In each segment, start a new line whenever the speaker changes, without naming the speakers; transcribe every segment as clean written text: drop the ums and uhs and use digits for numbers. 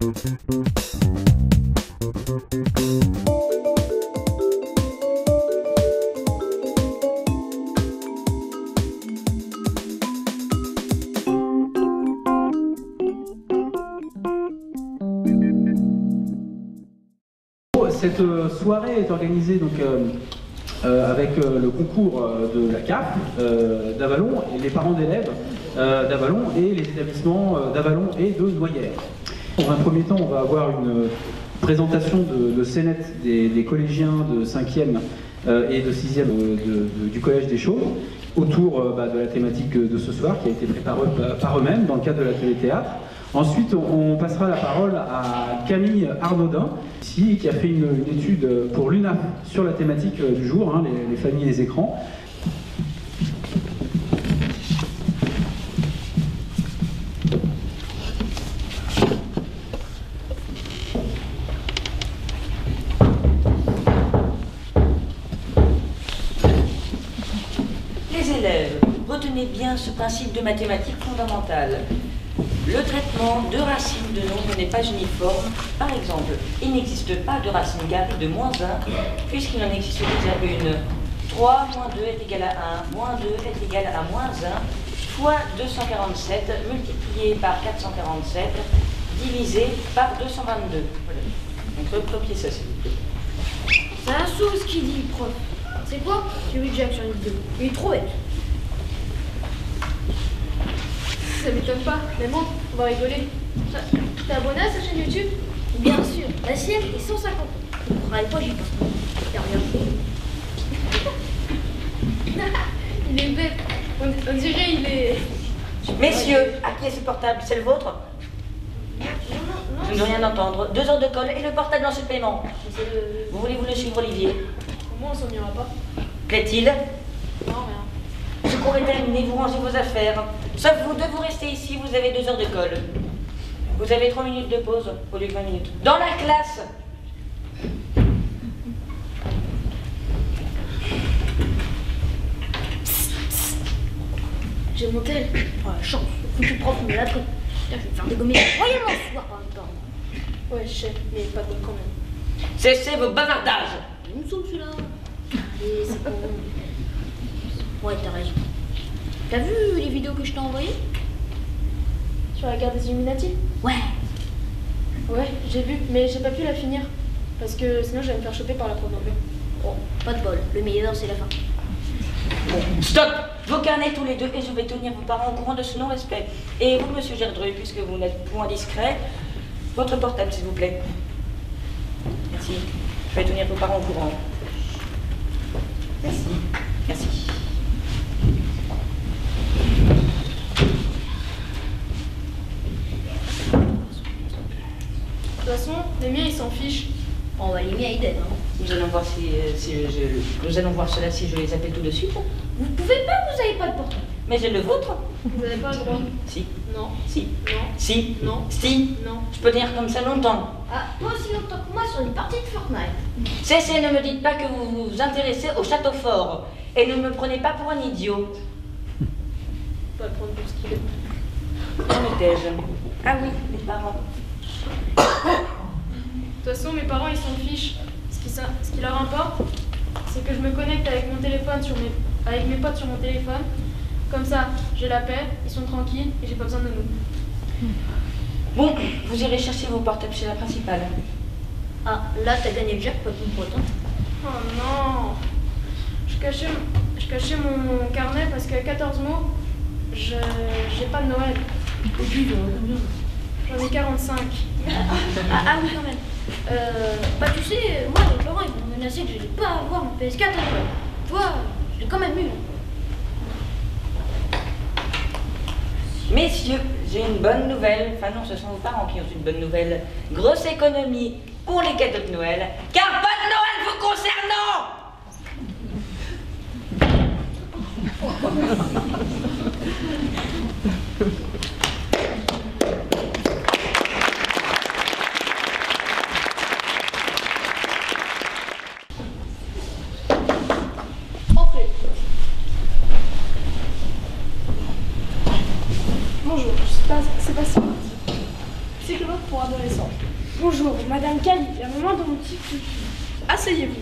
Cette soirée est organisée donc, avec le concours de la CAF d'Avallon et les parents d'élèves d'Avallon et les établissements d'Avallon et de Noyères. Dans un premier temps, on va avoir une présentation de scénettes des collégiens de 5e et de 6e du Collège des Chauves autour de la thématique de ce soir qui a été préparée par eux-mêmes dans le cadre de l'atelier théâtre. Ensuite, on passera la parole à Camille Arnaudin, ici, qui a fait une étude pour l'UNAF sur la thématique du jour, hein, les familles et les écrans.
Les élèves, retenez bien ce principe de mathématiques fondamentales. Le traitement de racines de nombres n'est pas uniforme. Par exemple, il n'existe pas de racine carrée de moins 1, puisqu'il en existe déjà une. 3 moins 2 est égal à 1, moins 2 est égal à moins 1, fois 247, multiplié par 447, divisé par 222. Voilà. Donc recopiez ça, s'il vous plaît.
C'est un sou ce qu'il dit, le prof. C'est quoi? J'ai vu Jack sur une vidéo. Il est trop bête. Ça m'étonne pas, mais bon, on va rigoler. T'es abonné à sa chaîne YouTube? Bien sûr, la sienne est 150 €. On travaille pas, j'y pense pas. Y'a rien. Il est bête. On dirait il est...
Messieurs, à qui est ce portable? C'est le vôtre? Je ne veux rien entendre. 2 heures de colle et le portable en supplément. Vous voulez vous le suivre, Olivier?
Comment on s'en ira pas?
Plaît-il?
Non, rien.
Je pourrais terminer, vous rangez vos affaires. Sauf vous deux, vous restez ici, vous avez 2 heures de colle. Vous avez 3 minutes de pause au lieu de 20 minutes. Dans la classe!
J'ai mon tel. Oh, la chance. Le foutu prof me l'a pris. Putain, je vais me faire dégommer. Voyons ce soir par le temps. Ouais, je sais, mais pas bon quand même.
Cessez vos bavardages!
Il me saoule celui-là. Allez, c'est bon. Ouais, t'as raison. T'as vu les vidéos que je t'ai envoyées?
Sur la guerre des Illuminati?
Ouais.
Ouais, j'ai vu, mais j'ai pas pu la finir. Parce que sinon j'allais me faire choper par la prof d'anglais.
Bon, pas de bol. Le meilleur, c'est la fin.
Bon, stop! Vos carnets tous les deux et je vais tenir vos parents au courant de ce non-respect. Et vous, monsieur Gerdru, puisque vous n'êtes point discret, votre portable, s'il vous plaît. Merci. Je vais tenir vos parents au courant. Merci. Merci.
De toute façon, les miens ils s'en fichent.
On va les miens idem, hein.
Nous allons voir nous allons voir cela si je les appelle tout de suite.
Vous pouvez pas, vous avez pas de portable.
Mais j'ai le vôtre.
Vous avez pas le droit.
Si.
Non.
Si.
Non.
Si.
Non.
Si.
Non.
Je peux tenir comme ça longtemps.
Ah, toi aussi longtemps que moi sur une partie de Fortnite.
Cessez, ne me dites pas que vous vous intéressez au château fort. Et ne me prenez pas pour un idiot.
Pas le prendre pour ce qu'il est.
Où étais-je? Ah oui, mes parents.
De toute façon, mes parents ils s'en fichent. Ce qui leur importe, c'est que je me connecte avec mon téléphone avec mes potes sur mon téléphone. Comme ça, j'ai la paix, ils sont tranquilles et j'ai pas besoin de nous.
Bon, vous irez chercher vos portables chez la principale.
Ah, là t'as gagné le jackpot, mon pote. Hein.
Oh non! Je cachais mon carnet parce qu'à 14 mots, j'ai pas de Noël.
Et puis,
J'en ai 45.
ah oui, quand même. Bah tu sais, moi mes parents ils m'ont menacé que je n'allais pas avoir mon PS4 à l'école. Tu vois, je l'ai quand même eu.
Messieurs, j'ai une bonne nouvelle. Enfin non, ce sont vos parents qui ont une bonne nouvelle. Grosse économie pour les cadeaux de Noël, car pas de Noël vous concernant.
Bonjour, c'est pas ça. C'est que
l'autre pour adolescent.
Bonjour, Madame Cali, la maman de mon petit Fufu.
Asseyez-vous.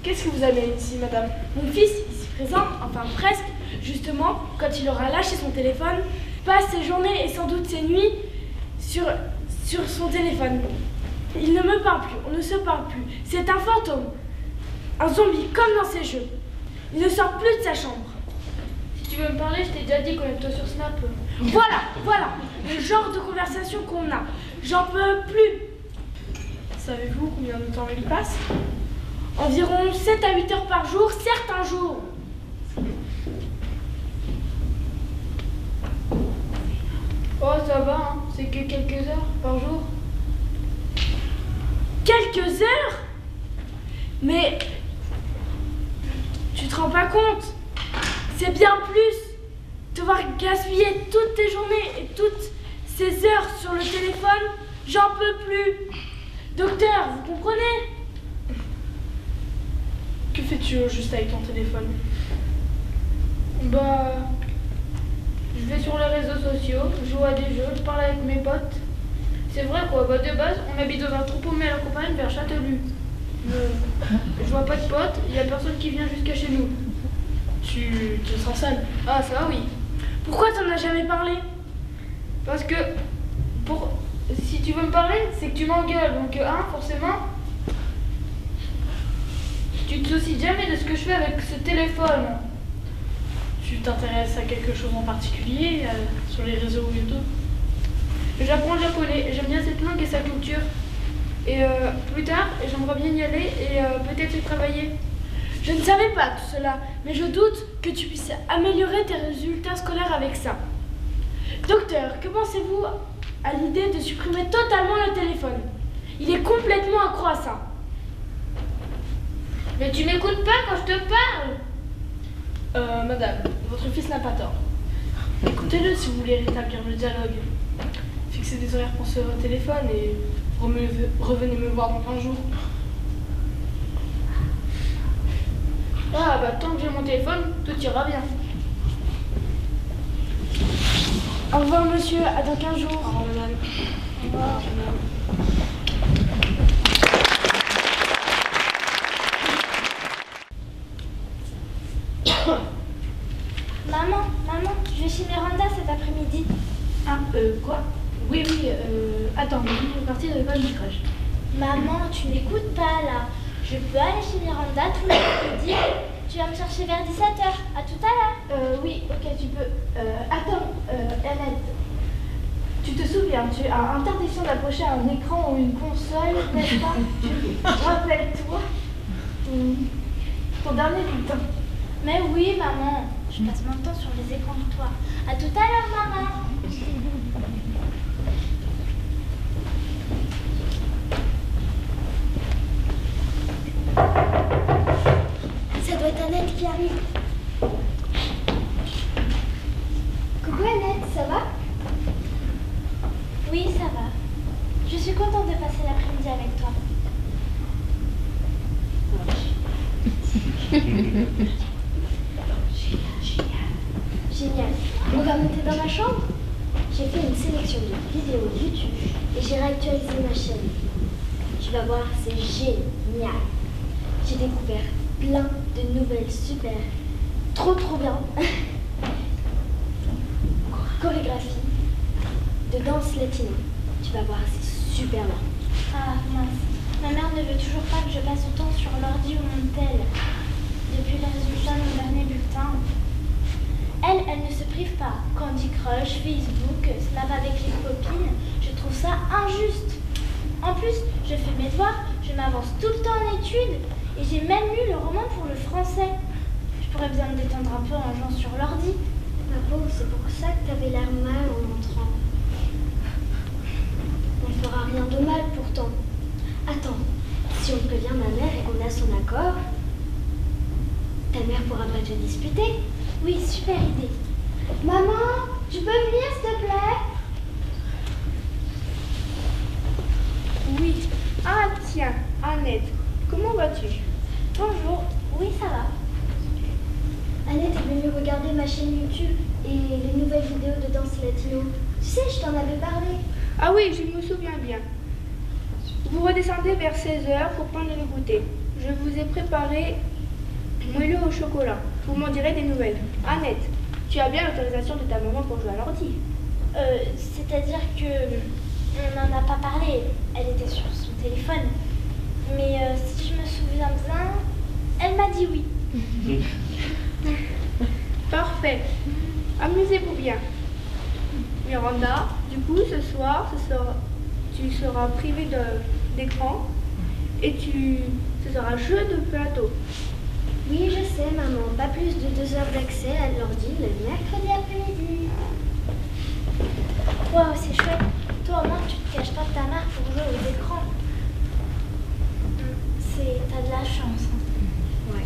Qu'est-ce que vous amène ici, madame?
Mon fils, il se présente, enfin presque, justement, quand il aura lâché son téléphone, passe ses journées et sans doute ses nuits sur son téléphone. Il ne me parle plus, on ne se parle plus. C'est un fantôme, un zombie comme dans ses jeux. Il ne sort plus de sa chambre.
Si tu veux me parler, je t'ai déjà dit qu'on est toi sur Snap.
Voilà, le genre de conversation qu'on a. J'en peux plus.
Savez-vous combien de temps il passe?
Environ 7 à 8 heures par jour, certains jours.
Oh, ça va, hein. C'est que quelques heures par jour.
Quelques heures? Mais tu te rends pas compte? C'est bien plus. Devoir gaspiller toutes tes journées et toutes ces heures sur le téléphone, j'en peux plus. Docteur, vous comprenez?
Que fais-tu au juste avec ton téléphone?
Bah, je vais sur les réseaux sociaux, je joue à des jeux, je parle avec mes potes. C'est vrai quoi, bah de base, on habite dans un troupeau mais à la campagne vers Châtelu. Je vois pas de potes, il y a personne qui vient jusqu'à chez nous.
Tu te sens seul?
Ah ça oui.
Pourquoi t'en as jamais parlé?
Parce que, si tu veux me parler, c'est que tu m'engueules, donc forcément, tu te soucies jamais de ce que je fais avec ce téléphone.
Tu t'intéresses à quelque chose en particulier sur les réseaux YouTube?
J'apprends le japonais, j'aime bien cette langue et sa culture. Et plus tard, j'aimerais bien y aller et peut-être y travailler.
Je ne savais pas tout cela, mais je doute que tu puisses améliorer tes résultats scolaires avec ça. Docteur, que pensez-vous à l'idée de supprimer totalement le téléphone? Il est complètement accro à ça.
Mais tu m'écoutes pas quand je te parle.
Madame, votre fils n'a pas tort. Écoutez-le si vous voulez rétablir le dialogue. Fixez des horaires pour ce téléphone et revenez me voir dans 15 jours.
Ah bah tant que j'ai mon téléphone, tout ira bien.
Au revoir monsieur, à dans 15 jours.
Au revoir madame.
Au revoir.
Maman, je vais chez Miranda cet après-midi.
Ah, quoi? Oui, attends, je vais partir de l'école du crèche.
Maman, tu n'écoutes pas là. Je peux aller chez Miranda tous les mercredis. Tu vas me chercher vers 17h. À tout à l'heure.
Oui, ok, tu peux. Attends, Annette. Tu te souviens, tu as interdiction d'approcher un écran ou une console, n'est-ce pas? Rappelle-toi. Ton dernier bulletin.
Mais oui, maman. Je passe mon temps sur les écrans de toi. À tout à l'heure, maman. Ça doit être Annette qui arrive. Coucou Annette, ça va? Oui, ça va. Je suis contente de passer l'après-midi avec toi. Génial. On va monter dans ma chambre? J'ai fait une sélection de vidéos YouTube et j'ai réactualisé ma chaîne. Tu vas voir, c'est génial. J'ai découvert plein de nouvelles super. Trop bien. Chorégraphie de danse latine. Tu vas voir, c'est super bien. Ah mince. Ma mère ne veut toujours pas que je passe autant sur l'ordi ou mon tel. Depuis les résultats de mon dernier bulletin. Elle ne se prive pas. Candy Crush, Facebook, Snap avec les copines, je trouve ça injuste. En plus, je fais mes devoirs, je m'avance tout le temps en études et j'ai même lu le roman pour le français. Je pourrais bien me détendre un peu en jouant sur l'ordi. Ma pauvre, c'est pour ça que t'avais l'air mal en entrant. On ne fera rien de mal pourtant. Attends, si on prévient ma mère et qu'on a son accord, ta mère pourra pas te disputer. Oui, super idée. Maman, tu peux venir s'il te plaît?
Oui. Ah tiens, Annette, comment vas-tu?
Bonjour, oui ça va. Annette est venue regarder regarder ma chaîne YouTube et les nouvelles vidéos de danse latino. Tu sais, je t'en avais parlé.
Ah oui, je me souviens bien. Vous redescendez vers 16h pour prendre le goûter. Je vous ai préparé moelleux au chocolat. Vous m'en direz des nouvelles. Annette, tu as bien l'autorisation de ta maman pour jouer à l'ordi?
C'est-à-dire que on n'en a pas parlé. Elle était sur son téléphone. Mais si je me souviens bien, elle m'a dit oui.
Parfait. Amusez-vous bien. Miranda, du coup, ce soir, tu seras privée d'écran et ce sera jeu de plateau.
Oui, je sais, maman. Pas plus de 2 heures d'accès à l'ordi le mercredi après-midi. Wow, c'est chouette. Toi, au moins, tu te caches pas de ta mère pour jouer aux écrans. T'as de la chance. Hein. Ouais.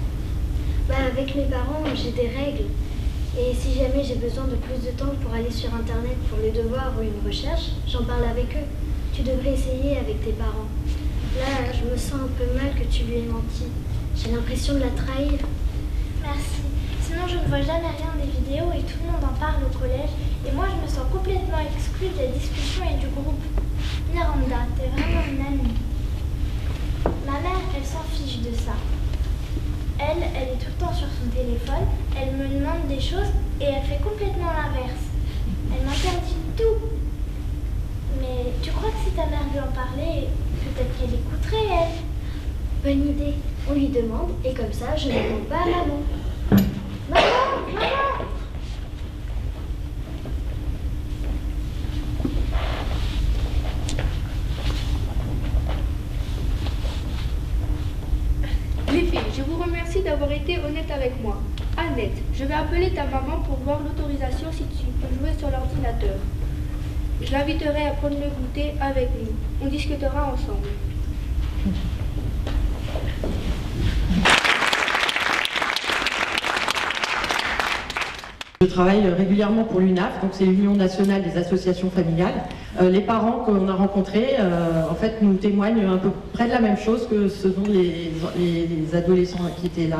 Bah, avec mes parents, j'ai des règles. Et si jamais j'ai besoin de plus de temps pour aller sur Internet pour les devoirs ou une recherche, j'en parle avec eux. Tu devrais essayer avec tes parents. Là, je me sens un peu mal que tu lui aies menti. J'ai l'impression de la trahir. Merci. Sinon, je ne vois jamais rien des vidéos et tout le monde en parle au collège. Et moi, je me sens complètement exclue de la discussion et du groupe. Miranda, t'es vraiment une amie. Ma mère, elle s'en fiche de ça. Elle est tout le temps sur son téléphone, elle me demande des choses et elle fait complètement l'inverse. Elle m'interdit tout. Mais tu crois que si ta mère veut en parler, peut-être qu'elle écouterait, elle? Bonne idée. On lui demande et comme ça, je ne demande pas à maman. Maman, maman!
Les filles, je vous remercie d'avoir été honnête avec moi. Annette, je vais appeler ta maman pour voir l'autorisation si tu peux jouer sur l'ordinateur. Je l'inviterai à prendre le goûter avec nous. On discutera ensemble.
Je travaille régulièrement pour l'UNAF, donc c'est l'Union nationale des associations familiales. Les parents qu'on a rencontrés, en fait, nous témoignent à peu près de la même chose que ce dont les adolescents qui étaient là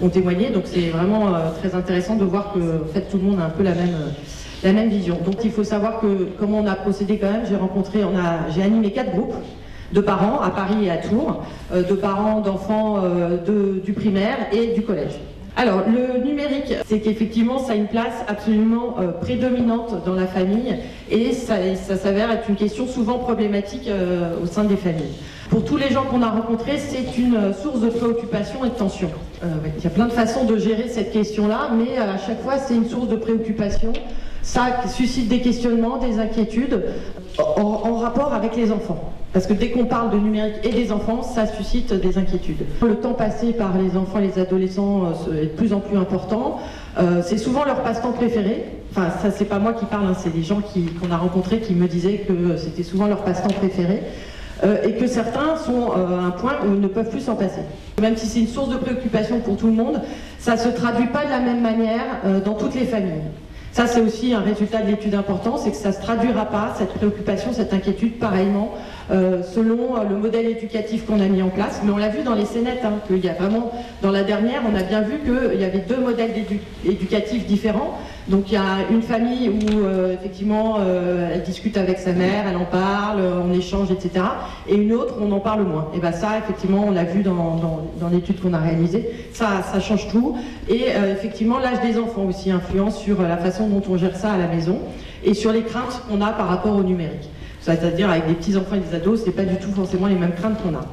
ont témoigné. Donc c'est vraiment très intéressant de voir que en fait, tout le monde a un peu la même vision. Donc il faut savoir que comment on a procédé quand même, j'ai animé 4 groupes de parents à Paris et à Tours, de parents d'enfants du primaire et du collège. Alors, le numérique, c'est qu'effectivement, ça a une place absolument prédominante dans la famille et ça s'avère être une question souvent problématique au sein des familles. Pour tous les gens qu'on a rencontrés, c'est une source de préoccupation et de tension. Il y a plein de façons de gérer cette question-là, mais à chaque fois, c'est une source de préoccupation. Ça suscite des questionnements, des inquiétudes en rapport avec les enfants. Parce que dès qu'on parle de numérique et des enfants, ça suscite des inquiétudes. Le temps passé par les enfants et les adolescents est de plus en plus important. C'est souvent leur passe-temps préféré. Enfin, ça, c'est pas moi qui parle, hein, c'est des gens qu'on a rencontrés qui me disaient que c'était souvent leur passe-temps préféré. Et que certains sont à un point où ils ne peuvent plus s'en passer. Même si c'est une source de préoccupation pour tout le monde, ça ne se traduit pas de la même manière dans toutes les familles. Ça, c'est aussi un résultat de l'étude important, c'est que ça ne se traduira pas, cette préoccupation, cette inquiétude, pareillement, selon le modèle éducatif qu'on a mis en place. Mais on l'a vu dans les scénettes, hein, qu'il y a vraiment, dans la dernière, on a bien vu qu'il y avait 2 modèles éducatifs différents. Donc il y a une famille où, effectivement, elle discute avec sa mère, elle en parle, on échange, etc. Et une autre, on en parle moins. Et bien ça, effectivement, on l'a vu dans l'étude qu'on a réalisée, ça change tout. Et effectivement, l'âge des enfants aussi influence sur la façon dont on gère ça à la maison et sur les craintes qu'on a par rapport au numérique. C'est-à-dire avec des petits enfants et des ados, c'est pas du tout forcément les mêmes craintes qu'on a.